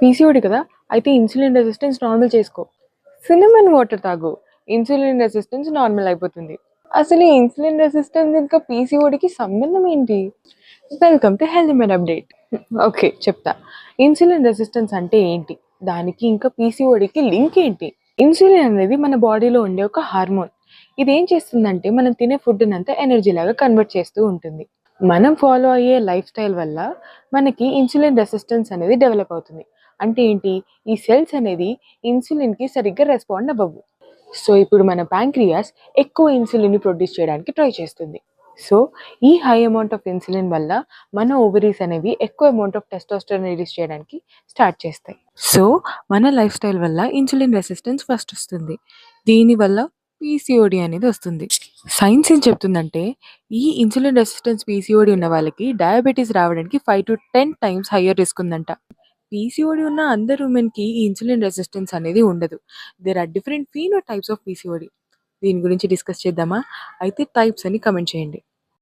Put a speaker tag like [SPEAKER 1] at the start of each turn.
[SPEAKER 1] PCOD కదా, అయితే insulin resistance normal చేసుకో. సినమన్ వాటర్ తాగు, ఇన్సులిన్ రెసిస్టెన్స్ నార్మల్ అయిపోతుంది. అసలు ఈ ఇన్సులిన్ రెసిస్టెన్స్ ఇంకా పీసీఓడికి సంబంధం ఏంటి? Welcome to healthy men update. Okay, చెప్తా. ఇన్సులిన్ రెసిస్టెన్స్ అంటే ఏంటి, దానికి ఇంకా పీసీఓడికి లింక్ ఏంటి? ఇన్సులిన్ అనేది మన బాడీలో ఉండే ఒక హార్మోన్. ఇది ఏం చేస్తుందంటే మనం తినే ఫుడ్ అంతా ఎనర్జీ లాగా కన్వర్ట్ చేస్తూ ఉంటుంది. మనం ఫాలో అయ్యే లైఫ్ స్టైల్ వల్ల మనకి ఇన్సులిన్ రెసిస్టెన్స్ అనేది డెవలప్ అవుతుంది. అంటే ఏంటి, ఈ సెల్స్ అనేది ఇన్సులిన్కి సరిగ్గా రెస్పాండ్ అవ్వవు. సో ఇప్పుడు మన ప్యాంక్రియాస్ ఎక్కువ ఇన్సులిన్ని ప్రొడ్యూస్ చేయడానికి ట్రై చేస్తుంది. సో ఈ హై అమౌంట్ ఆఫ్ ఇన్సులిన్ వల్ల మన ఓవరీస్ అనేవి ఎక్కువ అమౌంట్ ఆఫ్ టెస్టోస్టెరాన్ రిలీజ్ చేయడానికి స్టార్ట్ చేస్తాయి. సో మన లైఫ్ స్టైల్ వల్ల ఇన్సులిన్ రెసిస్టెన్స్ ఫస్ట్ వస్తుంది. దీనివల్ల పీసీఓడి అనేది వస్తుంది. సైన్స్ ఏం చెప్తుందంటే ఈ ఇన్సులిన్ రెసిస్టెన్స్ పీసీఓడి ఉన్న వాళ్ళకి డయాబెటీస్ రావడానికి 5 to 10 times హయ్యర్ రిస్క్ ఉందంట. పీసీఓడి ఉన్న అందరు ఉమెన్కి ఈ ఇన్సులిన్ రెసిస్టెన్స్ అనేది ఉండదు. There are different phenotypes of PCOD. దీని గురించి డిస్కస్ చేద్దామా? అయితే టైప్స్ అని కమెంట్ చేయండి.